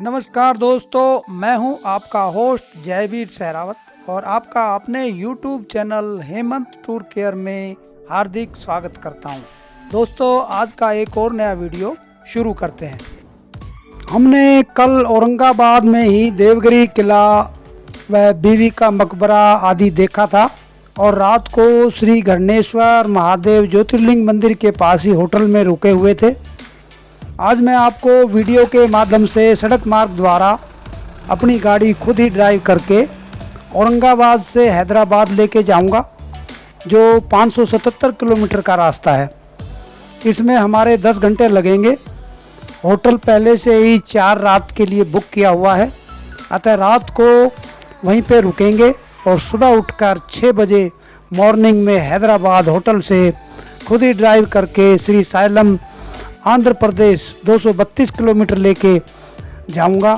नमस्कार दोस्तों, मैं हूं आपका होस्ट जयवीर सहरावत और आपका अपने YouTube channel Hemant tour care में हार्दिक स्वागत करता हूं। दोस्तों, आज का एक और नया वीडियो शुरू करते हैं। हमने कल औरंगाबाद में ही देवगिरी किला व बीवी का मकबरा आदि देखा था और रात को श्री गणेश्वर महादेव ज्योतिर्लिंग मंदिर के पास ही होटल में रुके हुए थे। आज मैं आपको वीडियो के माध्यम से सड़क मार्ग द्वारा अपनी गाड़ी खुद ही ड्राइव करके औरंगाबाद से हैदराबाद लेके जाऊंगा, जो 577 किलोमीटर का रास्ता है। इसमें हमारे 10 घंटे लगेंगे। होटल पहले से ही 4 रात के लिए बुक किया हुआ है, अतः रात को वहीं पे रुकेंगे और सुबह उठकर 6 बजे मॉर्निंग में हैदराबाद होटल से खुद ही ड्राइव करके श्री साइलम आंध्र प्रदेश 232 किलोमीटर लेके जाऊंगा।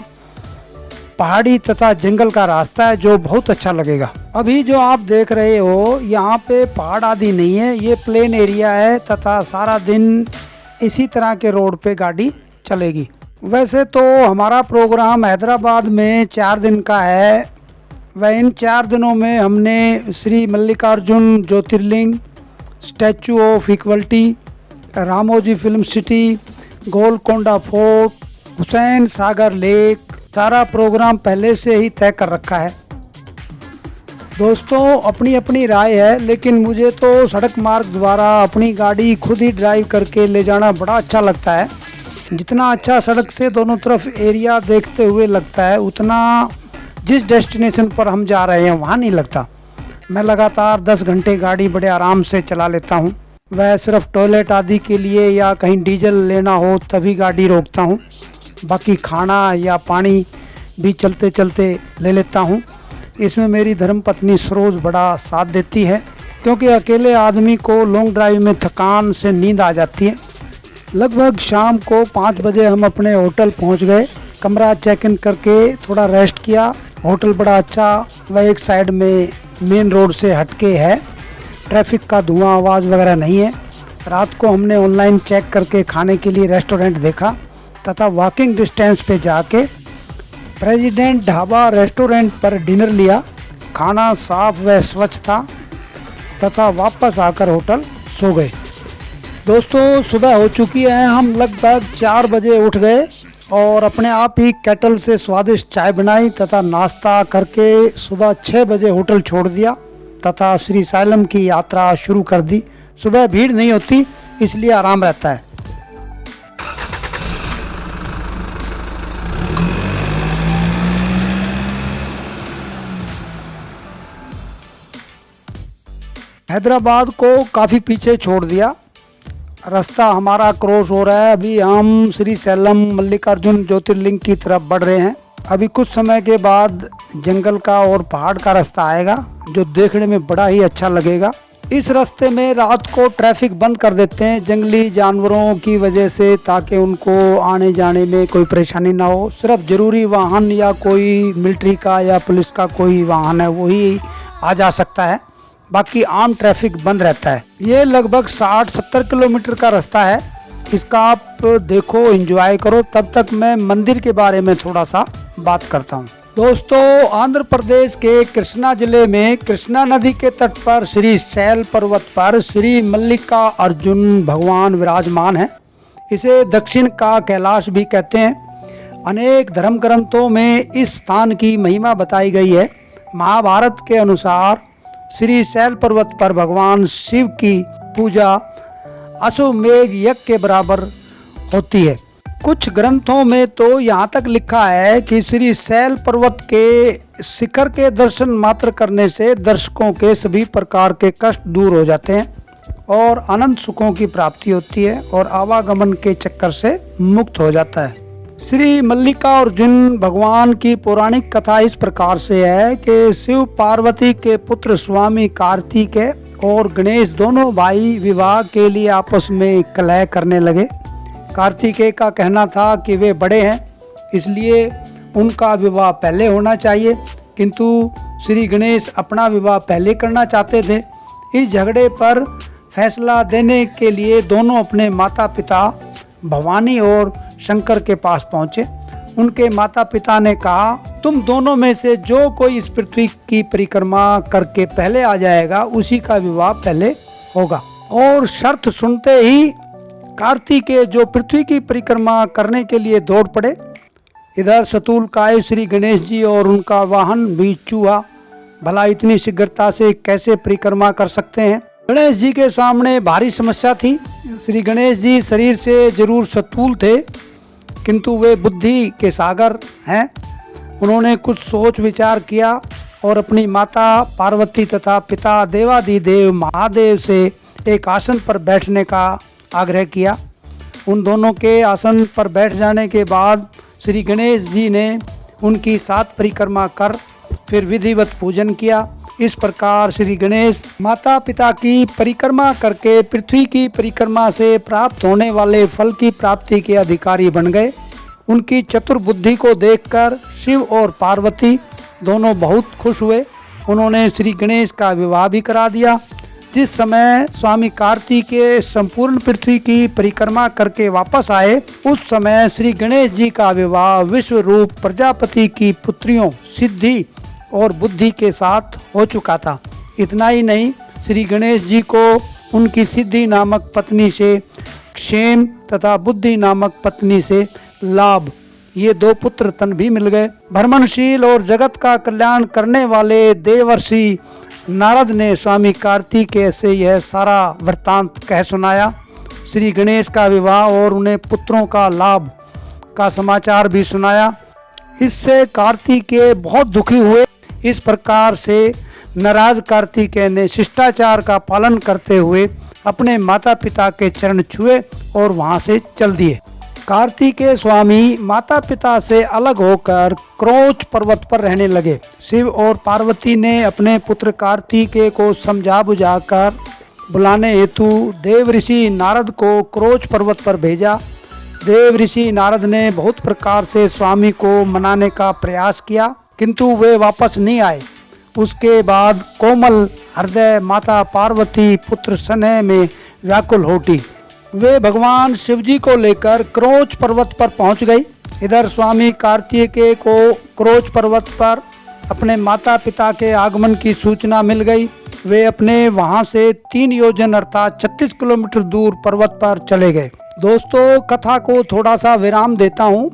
पहाड़ी तथा जंगल का रास्ता है जो बहुत अच्छा लगेगा। अभी जो आप देख रहे हो यहाँ पे पहाड़ आदि नहीं है, ये प्लेन एरिया है तथा सारा दिन इसी तरह के रोड पे गाड़ी चलेगी। वैसे तो हमारा प्रोग्राम हैदराबाद में 4 दिन का है। वह इन 4 दिनों में हमने Shri Mallikarjuna Jyotirlinga, statue of equality, Ramoji film city, Golconda fort, Hussain Sagar lake, सारा प्रोग्राम पहले से ही तय कर रखा है। दोस्तों, अपनी अपनी राय है, लेकिन मुझे तो सड़क मार्ग द्वारा अपनी गाड़ी खुद ही ड्राइव करके ले जाना बड़ा अच्छा लगता है। जितना अच्छा सड़क से दोनों तरफ एरिया देखते हुए लगता है, उतना जिस डेस्टिनेशन पर हम जा रहे हैं वहाँ नहीं लगता। मैं लगातार 10 घंटे गाड़ी बड़े आराम से चला लेता हूँ। वह सिर्फ टॉयलेट आदि के लिए या कहीं डीजल लेना हो तभी गाड़ी रोकता हूँ। बाकी खाना या पानी भी चलते चलते ले लेता हूँ। इसमें मेरी धर्मपत्नी सरोज बड़ा साथ देती है, क्योंकि अकेले आदमी को लॉन्ग ड्राइव में थकान से नींद आ जाती है। लगभग शाम को 5 बजे हम अपने होटल पहुँच गए। कमरा चेक इन करके थोड़ा रेस्ट किया। होटल बड़ा अच्छा वह एक साइड में मेन रोड से हटके है। ट्रैफिक का धुआं आवाज़ वगैरह नहीं है। रात को हमने ऑनलाइन चेक करके खाने के लिए रेस्टोरेंट देखा तथा वॉकिंग डिस्टेंस पे जाके प्रेसिडेंट ढाबा रेस्टोरेंट पर डिनर लिया। खाना साफ व स्वच्छ था तथा वापस आकर होटल सो गए। दोस्तों, सुबह हो चुकी है। हम लगभग 4 बजे उठ गए और अपने आप ही केटल से स्वादिष्ट चाय बनाई तथा नाश्ता करके सुबह 6 बजे होटल छोड़ दिया तथा श्री साइलम की यात्रा शुरू कर दी। सुबह भीड़ नहीं होती, इसलिए आराम रहता है। हैदराबाद को काफ़ी पीछे छोड़ दिया। रास्ता हमारा क्रॉस हो रहा है। अभी हम श्री सैलम मल्लिकार्जुन ज्योतिर्लिंग की तरफ बढ़ रहे हैं। अभी कुछ समय के बाद जंगल का और पहाड़ का रास्ता आएगा, जो देखने में बड़ा ही अच्छा लगेगा। इस रास्ते में रात को ट्रैफिक बंद कर देते हैं जंगली जानवरों की वजह से, ताकि उनको आने जाने में कोई परेशानी ना हो। सिर्फ जरूरी वाहन या कोई मिलिट्री का या पुलिस का कोई वाहन है वही आ जा सकता है, बाकी आम ट्रैफिक बंद रहता है। ये लगभग 60-70 किलोमीटर का रास्ता है। इसका आप देखो, एंजॉय करो। तब तक मैं मंदिर के बारे में थोड़ा सा बात करता हूँ। दोस्तों, आंध्र प्रदेश के कृष्णा जिले में कृष्णा नदी के तट पर श्री शैल पर्वत पर श्री मल्लिका अर्जुन भगवान विराजमान है। इसे दक्षिण का कैलाश भी कहते हैं। अनेक धर्म ग्रंथों में इस स्थान की महिमा बताई गई है। महाभारत के अनुसार श्री शैल पर्वत पर भगवान शिव की पूजा अश्वमेघ यज्ञ के बराबर होती है। कुछ ग्रंथों में तो यहाँ तक लिखा है कि श्री शैल पर्वत के शिखर के दर्शन मात्र करने से दर्शकों के सभी प्रकार के कष्ट दूर हो जाते हैं और अनंत सुखों की प्राप्ति होती है और आवागमन के चक्कर से मुक्त हो जाता है। श्री मल्लिका अर्जुन भगवान की पौराणिक कथा इस प्रकार से है कि शिव पार्वती के पुत्र स्वामी कार्तिकेय और गणेश दोनों भाई विवाह के लिए आपस में कलह करने लगे। कार्तिकेय का कहना था कि वे बड़े हैं, इसलिए उनका विवाह पहले होना चाहिए, किंतु श्री गणेश अपना विवाह पहले करना चाहते थे। इस झगड़े पर फैसला देने के लिए दोनों अपने माता पिता भवानी और शंकर के पास पहुँचे। उनके माता पिता ने कहा, तुम दोनों में से जो कोई इस पृथ्वी की परिक्रमा करके पहले आ जाएगा उसी का विवाह पहले होगा। और शर्त सुनते ही कार्तिकेय जो पृथ्वी की परिक्रमा करने के लिए दौड़ पड़े। इधर शतुलकाय श्री गणेश जी और उनका वाहन भी चूहा भला इतनी शीघ्रता से कैसे परिक्रमा कर सकते हैं। गणेश जी के सामने भारी समस्या थी। श्री गणेश जी शरीर से जरूर शतुल थे, किंतु वे बुद्धि के सागर हैं। उन्होंने कुछ सोच विचार किया और अपनी माता पार्वती तथा पिता देवादिदेव महादेव से एक आसन पर बैठने का आग्रह किया। उन दोनों के आसन पर बैठ जाने के बाद श्री गणेश जी ने उनकी 7 परिक्रमा कर फिर विधिवत पूजन किया। इस प्रकार श्री गणेश माता पिता की परिक्रमा करके पृथ्वी की परिक्रमा से प्राप्त होने वाले फल की प्राप्ति के अधिकारी बन गए। उनकी चतुर बुद्धि को देखकर शिव और पार्वती दोनों बहुत खुश हुए। उन्होंने श्री गणेश का विवाह भी करा दिया। जिस समय स्वामी कार्तिकेय संपूर्ण पृथ्वी की परिक्रमा करके वापस आए, उस समय श्री गणेश जी का विवाह विश्व रूप प्रजापति की पुत्रियों सिद्धि और बुद्धि के साथ हो चुका था। इतना ही नहीं, श्री गणेश जी को उनकी सिद्धि नामक पत्नी से क्षेम तथा बुद्धि नामक पत्नी से लाभ, ये 2 पुत्र तन भी मिल गए। भ्रमणशील और जगत का कल्याण करने वाले देवर्षि नारद ने स्वामी कार्तिकेय से यह सारा वृत्तांत कह सुनाया। श्री गणेश का विवाह और उन्हें पुत्रों का लाभ का समाचार भी सुनाया। इससे कार्तिकेय बहुत दुखी हुए। इस प्रकार से नाराज कार्तिकेय ने शिष्टाचार का पालन करते हुए अपने माता पिता के चरण छुए और वहां से चल दिए। कार्तिकेय स्वामी माता पिता से अलग होकर क्रोच पर्वत पर रहने लगे। शिव और पार्वती ने अपने पुत्र कार्तिकेय को समझा बुझाकर बुलाने हेतु देव ऋषि नारद को क्रोच पर्वत पर भेजा। देव ऋषि नारद ने बहुत प्रकार से स्वामी को मनाने का प्रयास किया, किंतु वे वापस नहीं आए। उसके बाद कोमल हृदय माता पार्वती पुत्र स्नेह में व्याकुल हो उठी। वे भगवान शिवजी को लेकर क्रोच पर्वत पर पहुंच गई। इधर स्वामी कार्तिकेय को क्रोच पर्वत पर अपने माता पिता के आगमन की सूचना मिल गई। वे अपने वहां से 3 योजन अर्थात 36 किलोमीटर दूर पर्वत पर चले गए। दोस्तों, कथा को थोड़ा सा विराम देता हूं।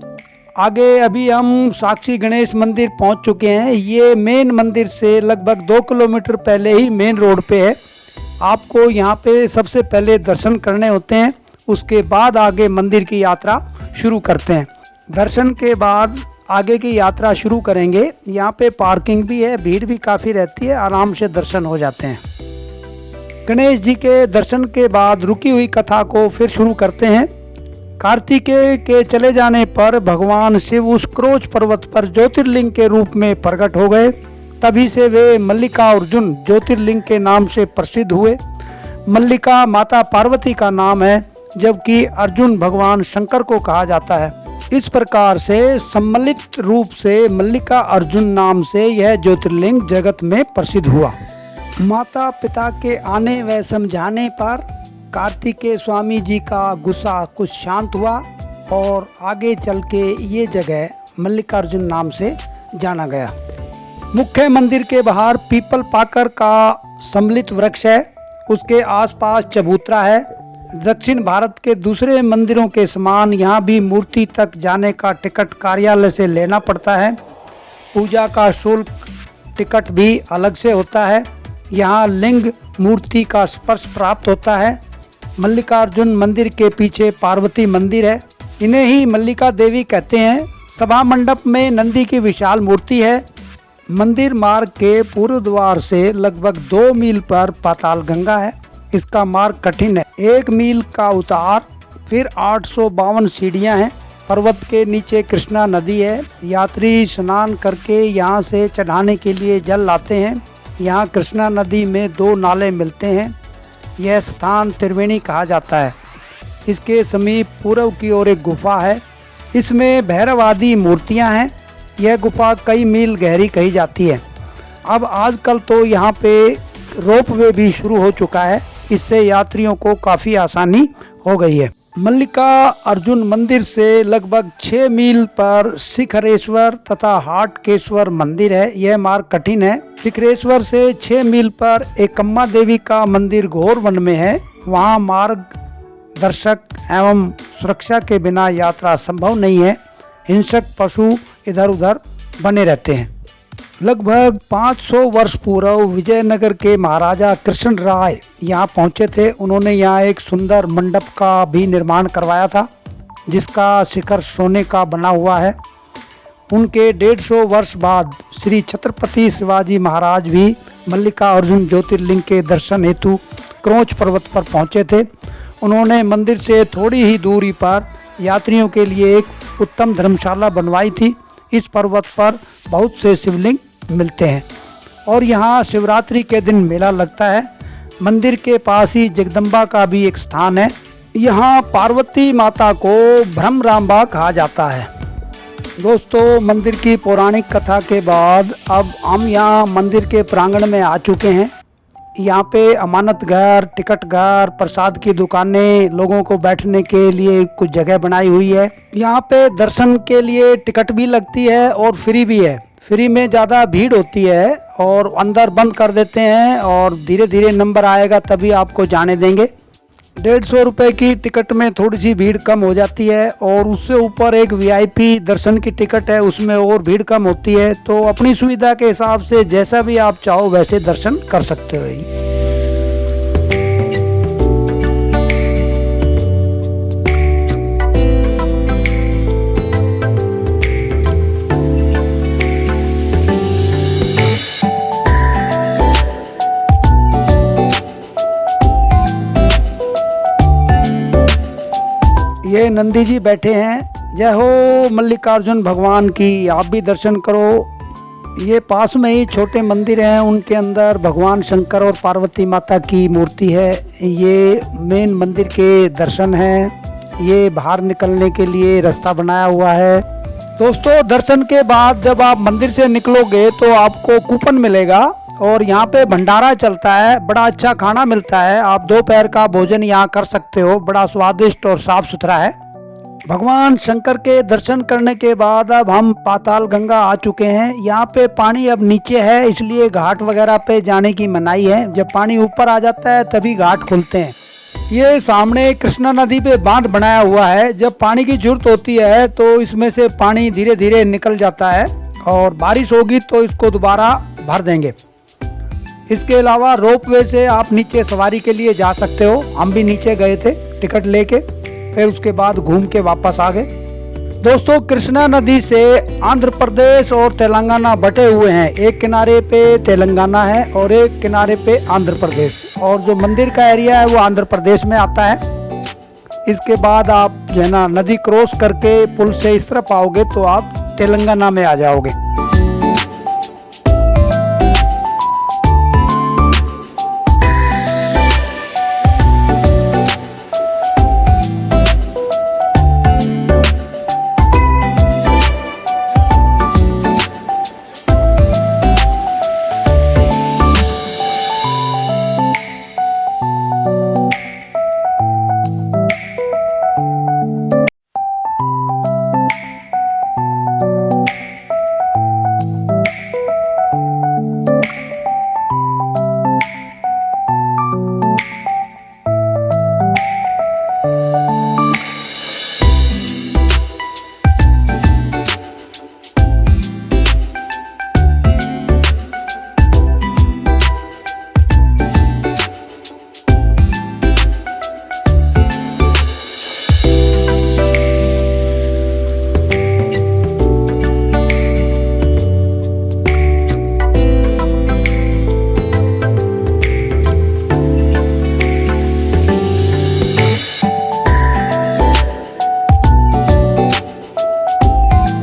आगे अभी हम साक्षी गणेश मंदिर पहुंच चुके हैं। ये मेन मंदिर से लगभग 2 किलोमीटर पहले ही मेन रोड पे है। आपको यहाँ पे सबसे पहले दर्शन करने होते हैं, उसके बाद आगे मंदिर की यात्रा शुरू करते हैं। दर्शन के बाद आगे की यात्रा शुरू करेंगे। यहाँ पे पार्किंग भी है, भीड़ भी काफ़ी रहती है, आराम से दर्शन हो जाते हैं। गणेश जी के दर्शन के बाद रुकी हुई कथा को फिर शुरू करते हैं। कार्तिकेय के चले जाने पर भगवान शिव उस क्रोच पर्वत पर ज्योतिर्लिंग के रूप में प्रकट हो गए। तभी से वे मल्लिकार्जुन ज्योतिर्लिंग के नाम से प्रसिद्ध हुए। मल्लिका माता पार्वती का नाम है, जबकि अर्जुन भगवान शंकर को कहा जाता है। इस प्रकार से सम्मिलित रूप से मल्लिका अर्जुन नाम से यह ज्योतिर्लिंग जगत में प्रसिद्ध हुआ। माता पिता के आने व समझाने पर कार्तिकेय स्वामी जी का गुस्सा कुछ शांत हुआ और आगे चल के ये जगह मल्लिकार्जुन नाम से जाना गया। मुख्य मंदिर के बाहर पीपल पाकर का सम्मिलित वृक्ष है। उसके आसपास चबूतरा है। दक्षिण भारत के दूसरे मंदिरों के समान यहाँ भी मूर्ति तक जाने का टिकट कार्यालय से लेना पड़ता है। पूजा का शुल्क टिकट भी अलग से होता है। यहाँ लिंग मूर्ति का स्पर्श प्राप्त होता है। मल्लिकार्जुन मंदिर के पीछे पार्वती मंदिर है। इन्हें ही मल्लिका देवी कहते हैं। सभा मंडप में नंदी की विशाल मूर्ति है। मंदिर मार्ग के पूर्व द्वार से लगभग 2 मील पर पाताल गंगा है। इसका मार्ग कठिन है। 1 मील का उतार, फिर 852 सीढ़ियां हैं। पर्वत के नीचे कृष्णा नदी है। यात्री स्नान करके यहाँ से चढ़ाने के लिए जल लाते हैं। यहाँ कृष्णा नदी में 2 नाले मिलते हैं। यह स्थान त्रिवेणी कहा जाता है। इसके समीप पूर्व की ओर एक गुफा है। इसमें भैरव आदि मूर्तियाँ हैं। यह गुफा कई मील गहरी कही जाती है। अब आजकल तो यहाँ पे रोपवे भी शुरू हो चुका है। इससे यात्रियों को काफ़ी आसानी हो गई है। मल्लिका अर्जुन मंदिर से लगभग 6 मील पर शिखरेश्वर तथा हाटकेश्वर मंदिर है। यह मार्ग कठिन है। शिखरेश्वर से 6 मील पर एकम्मा देवी का मंदिर घोर वन में है। वहां मार्ग दर्शक एवं सुरक्षा के बिना यात्रा संभव नहीं है। हिंसक पशु इधर उधर बने रहते हैं। लगभग 500 वर्ष पूर्व विजयनगर के महाराजा कृष्ण राय यहाँ पहुँचे थे। उन्होंने यहाँ एक सुंदर मंडप का भी निर्माण करवाया था, जिसका शिखर सोने का बना हुआ है। उनके 150 वर्ष बाद श्री छत्रपति शिवाजी महाराज भी मल्लिका अर्जुन ज्योतिर्लिंग के दर्शन हेतु क्रोंच पर्वत पर पहुँचे थे। उन्होंने मंदिर से थोड़ी ही दूरी पर यात्रियों के लिए एक उत्तम धर्मशाला बनवाई थी। इस पर्वत पर बहुत से शिवलिंग मिलते हैं और यहाँ शिवरात्रि के दिन मेला लगता है। मंदिर के पास ही जगदम्बा का भी एक स्थान है। यहाँ पार्वती माता को भ्रमरांबा कहा जाता है। दोस्तों, मंदिर की पौराणिक कथा के बाद अब हम यहाँ मंदिर के प्रांगण में आ चुके हैं। यहाँ पे अमानत घर, टिकट घर, प्रसाद की दुकानें, लोगों को बैठने के लिए कुछ जगह बनाई हुई है। यहाँ पे दर्शन के लिए टिकट भी लगती है और फ्री भी है। फ्री में ज़्यादा भीड़ होती है और अंदर बंद कर देते हैं और धीरे धीरे नंबर आएगा तभी आपको जाने देंगे। 150 रुपये की टिकट में थोड़ी सी भीड़ कम हो जाती है और उससे ऊपर एक वीआईपी दर्शन की टिकट है, उसमें और भीड़ कम होती है। तो अपनी सुविधा के हिसाब से जैसा भी आप चाहो वैसे दर्शन कर सकते हो। ये नंदी जी बैठे हैं। जय हो मल्लिकार्जुन भगवान की। आप भी दर्शन करो। ये पास में ही छोटे मंदिर हैं, उनके अंदर भगवान शंकर और पार्वती माता की मूर्ति है। ये मेन मंदिर के दर्शन हैं। ये बाहर निकलने के लिए रास्ता बनाया हुआ है। दोस्तों, दर्शन के बाद जब आप मंदिर से निकलोगे तो आपको कूपन मिलेगा और यहाँ पे भंडारा चलता है। बड़ा अच्छा खाना मिलता है। आप दोपहर का भोजन यहाँ कर सकते हो। बड़ा स्वादिष्ट और साफ सुथरा है। भगवान शंकर के दर्शन करने के बाद अब हम पाताल गंगा आ चुके हैं। यहाँ पे पानी अब नीचे है, इसलिए घाट वगैरह पे जाने की मनाही है। जब पानी ऊपर आ जाता है तभी घाट खुलते हैं। ये सामने कृष्णा नदी पे बांध बनाया हुआ है। जब पानी की जरूरत होती है तो इसमें से पानी धीरे धीरे निकल जाता है और बारिश होगी तो इसको दोबारा भर देंगे। इसके अलावा रोपवे से आप नीचे सवारी के लिए जा सकते हो। हम भी नीचे गए थे टिकट लेके, फिर उसके बाद घूम के वापस आ गए। दोस्तों, कृष्णा नदी से आंध्र प्रदेश और तेलंगाना बटे हुए हैं। एक किनारे पे तेलंगाना है और एक किनारे पे आंध्र प्रदेश, और जो मंदिर का एरिया है वो आंध्र प्रदेश में आता है। इसके बाद आप जो है ना नदी क्रॉस करके पुल से इस तरफ आओगे तो आप तेलंगाना में आ जाओगे।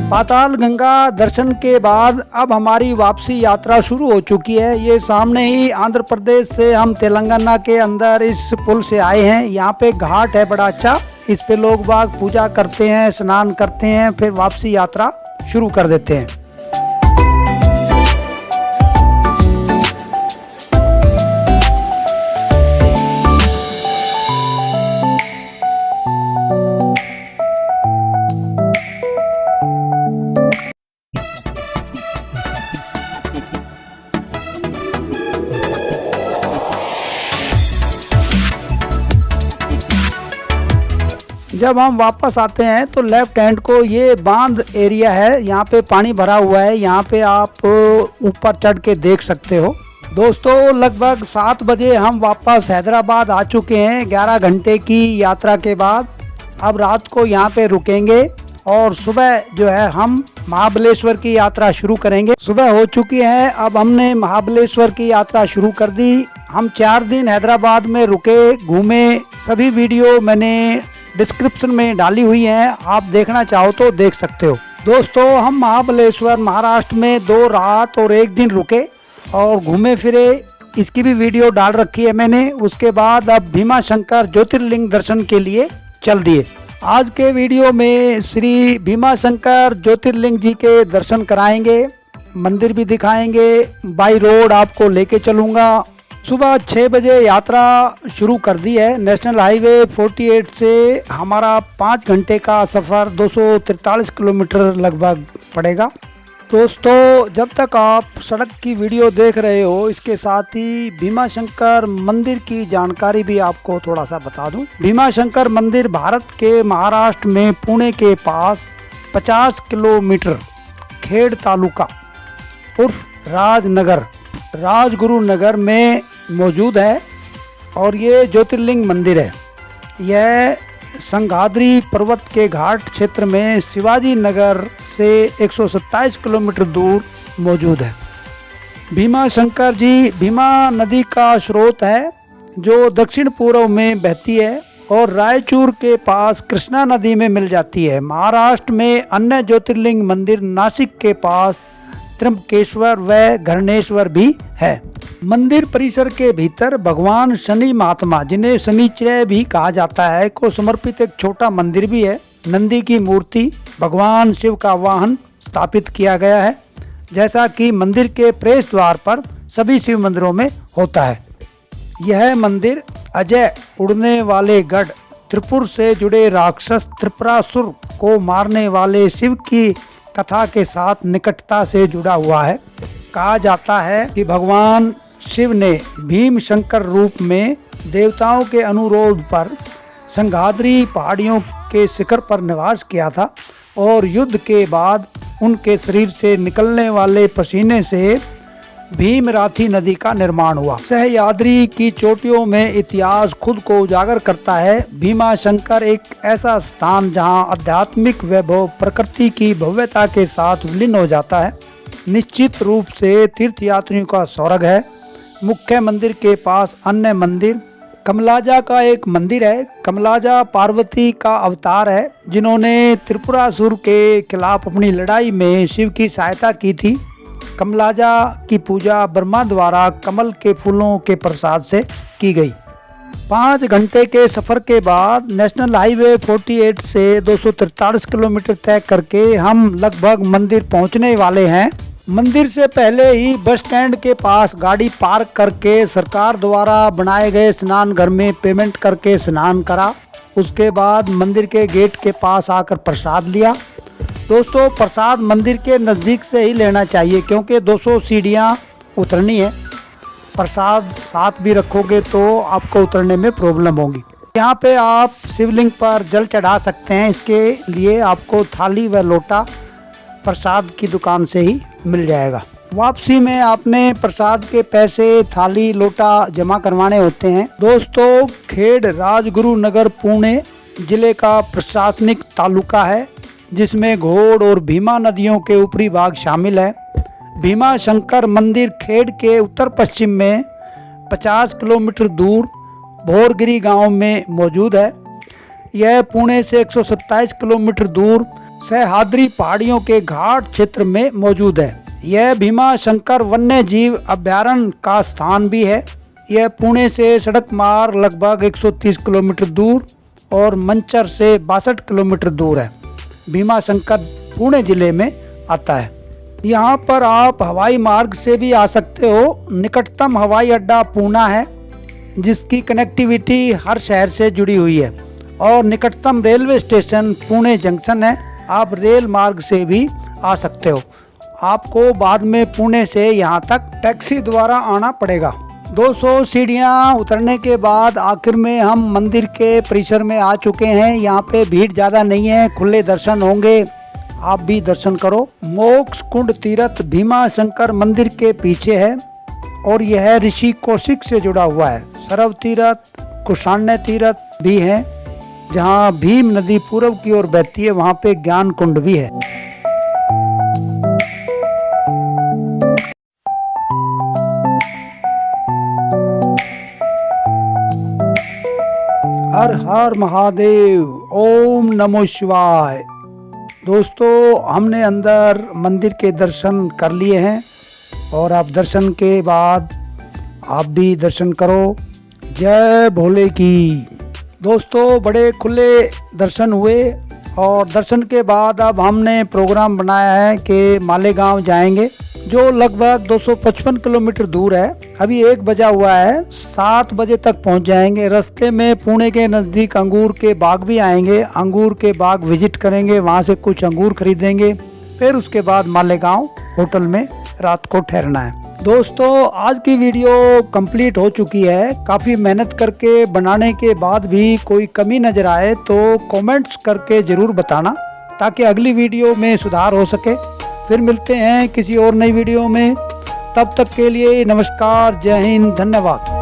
पाताल गंगा दर्शन के बाद अब हमारी वापसी यात्रा शुरू हो चुकी है। ये सामने ही आंध्र प्रदेश से हम तेलंगाना के अंदर इस पुल से आए हैं। यहाँ पे घाट है बड़ा अच्छा, इस पे लोग बाग पूजा करते हैं, स्नान करते हैं, फिर वापसी यात्रा शुरू कर देते हैं। जब हम वापस आते हैं तो लेफ्ट हैंड को ये बांध एरिया है, यहाँ पे पानी भरा हुआ है, यहाँ पे आप ऊपर चढ़ के देख सकते हो। दोस्तों लगभग 7 बजे हम वापस हैदराबाद आ चुके हैं 11 घंटे की यात्रा के बाद। अब रात को यहाँ पे रुकेंगे और सुबह जो है हम महाबलेश्वर की यात्रा शुरू करेंगे। सुबह हो चुकी है, अब हमने महाबलेश्वर की यात्रा शुरू कर दी। हम 4 दिन हैदराबाद में रुके, घूमे, सभी वीडियो मैंने डिस्क्रिप्शन में डाली हुई है, आप देखना चाहो तो देख सकते हो। दोस्तों हम महाबलेश्वर महाराष्ट्र में 2 रात और 1 दिन रुके और घूमे फिरे, इसकी भी वीडियो डाल रखी है मैंने। उसके बाद अब भीमा शंकर ज्योतिर्लिंग दर्शन के लिए चल दिए। आज के वीडियो में श्री भीमा शंकर ज्योतिर्लिंग जी के दर्शन कराएंगे, मंदिर भी दिखाएंगे, बाई रोड आपको लेके चलूँगा। सुबह 6 बजे यात्रा शुरू कर दी है। नेशनल हाईवे 48 से हमारा 5 घंटे का सफ़र 243 किलोमीटर लगभग पड़ेगा। दोस्तों जब तक आप सड़क की वीडियो देख रहे हो, इसके साथ ही भीमा शंकर मंदिर की जानकारी भी आपको थोड़ा सा बता दूं। भीमा शंकर मंदिर भारत के महाराष्ट्र में पुणे के पास 50 किलोमीटर खेड़ तालुका उर्फ राजगुरु नगर में मौजूद है और ये ज्योतिर्लिंग मंदिर है। यह संघाद्री पर्वत के घाट क्षेत्र में शिवाजी नगर से 127 किलोमीटर दूर मौजूद है। भीमा शंकर जी भीमा नदी का स्रोत है जो दक्षिण पूर्व में बहती है और रायचूर के पास कृष्णा नदी में मिल जाती है। महाराष्ट्र में अन्य ज्योतिर्लिंग मंदिर नासिक के पास त्र्यंबकेश्वर व घरणेश्वर भी है। मंदिर परिसर के भीतर भगवान शनि महात्मा, जिन्हें शनिचर भी कहा जाता है, को समर्पित एक छोटा मंदिर भी है। नंदी की मूर्ति, भगवान शिव का वाहन स्थापित किया गया है, जैसा कि मंदिर के प्रवेश द्वार पर सभी शिव मंदिरों में होता है। यह मंदिर अजय उड़ने वाले गढ़ त्रिपुर से जुड़े राक्षस त्रिपुरासुर को मारने वाले शिव की कथा के साथ निकटता से जुड़ा हुआ है। कहा जाता है कि भगवान शिव ने भीम शंकर रूप में देवताओं के अनुरोध पर संघाद्री पहाड़ियों के शिखर पर निवास किया था और युद्ध के बाद उनके शरीर से निकलने वाले पसीने से भीमराथी नदी का निर्माण हुआ। सह्याद्री की चोटियों में इतिहास खुद को उजागर करता है। भीमा शंकर एक ऐसा स्थान जहां आध्यात्मिक वैभव प्रकृति की भव्यता के साथ विलीन हो जाता है। निश्चित रूप से तीर्थयात्रियों का स्वर्ग है। मुख्य मंदिर के पास अन्य मंदिर कमलाजा का एक मंदिर है। कमलाजा पार्वती का अवतार है, जिन्होंने त्रिपुरासुर के खिलाफ अपनी लड़ाई में शिव की सहायता की थी। कमलाजा की पूजा ब्रह्मा द्वारा कमल के फूलों के प्रसाद से की गई। 5 घंटे के सफर के बाद नेशनल हाईवे 48 से 243 किलोमीटर तय करके हम लगभग मंदिर पहुंचने वाले हैं। मंदिर से पहले ही बस स्टैंड के पास गाड़ी पार्क करके सरकार द्वारा बनाए गए स्नान घर में पेमेंट करके स्नान करा। उसके बाद मंदिर के गेट के पास आकर प्रसाद लिया। दोस्तों प्रसाद मंदिर के नज़दीक से ही लेना चाहिए, क्योंकि 200 सीढ़ियाँ उतरनी है। प्रसाद साथ भी रखोगे तो आपको उतरने में प्रॉब्लम होगी। यहाँ पे आप शिवलिंग पर जल चढ़ा सकते हैं, इसके लिए आपको थाली व लोटा प्रसाद की दुकान से ही मिल जाएगा। वापसी में आपने प्रसाद के पैसे थाली लोटा जमा करवाने होते हैं। दोस्तों खेड़ राजगुरु नगर पुणे जिले का प्रशासनिक तालुका है, जिसमें घोड़ और भीमा नदियों के ऊपरी भाग शामिल है। भीमा शंकर मंदिर खेड़ के उत्तर पश्चिम में 50 किलोमीटर दूर भोरगिरी गांव में मौजूद है। यह पुणे से 127 किलोमीटर दूर सह्याद्री पहाड़ियों के घाट क्षेत्र में मौजूद है। यह भीमा शंकर वन्य जीव अभयारण्य का स्थान भी है। यह पुणे से सड़क मार्ग लगभग 130 किलोमीटर दूर और मंचर से 62 किलोमीटर दूर है। भीमा शंकर पुणे जिले में आता है। यहाँ पर आप हवाई मार्ग से भी आ सकते हो। निकटतम हवाई अड्डा पूना है, जिसकी कनेक्टिविटी हर शहर से जुड़ी हुई है, और निकटतम रेलवे स्टेशन पुणे जंक्शन है। आप रेल मार्ग से भी आ सकते हो। आपको बाद में पुणे से यहाँ तक टैक्सी द्वारा आना पड़ेगा। 200 सीढ़ियाँ उतरने के बाद आखिर में हम मंदिर के परिसर में आ चुके हैं। यहाँ पे भीड़ ज़्यादा नहीं है, खुले दर्शन होंगे, आप भी दर्शन करो। मोक्ष कुंड तीर्थ भीमा शंकर मंदिर के पीछे है और यह ऋषि कौशिक से जुड़ा हुआ है। सरव तीर्थ, कुशाण्य तीर्थ भी है। जहाँ भीम नदी पूर्व की ओर बहती है वहाँ पे ज्ञान कुंड भी है। हर हर महादेव, ओम नमो शिवाय। दोस्तों, हमने अंदर मंदिर के दर्शन कर लिए हैं और आप दर्शन के बाद आप भी दर्शन करो। जय भोले की। दोस्तों, बड़े खुले दर्शन हुए और दर्शन के बाद अब हमने प्रोग्राम बनाया है कि मालेगांव जाएंगे, जो लगभग 255 किलोमीटर दूर है। अभी 1 बजा हुआ है, 7 बजे तक पहुंच जाएंगे। रास्ते में पुणे के नज़दीक अंगूर के बाग भी आएंगे, अंगूर के बाग विजिट करेंगे, वहां से कुछ अंगूर खरीदेंगे, फिर उसके बाद मालेगांव होटल में रात को ठहरना है। दोस्तों, आज की वीडियो कंप्लीट हो चुकी है। काफ़ी मेहनत करके बनाने के बाद भी कोई कमी नज़र आए तो कमेंट्स करके ज़रूर बताना, ताकि अगली वीडियो में सुधार हो सके। फिर मिलते हैं किसी और नई वीडियो में, तब तक के लिए नमस्कार, जय हिंद, धन्यवाद।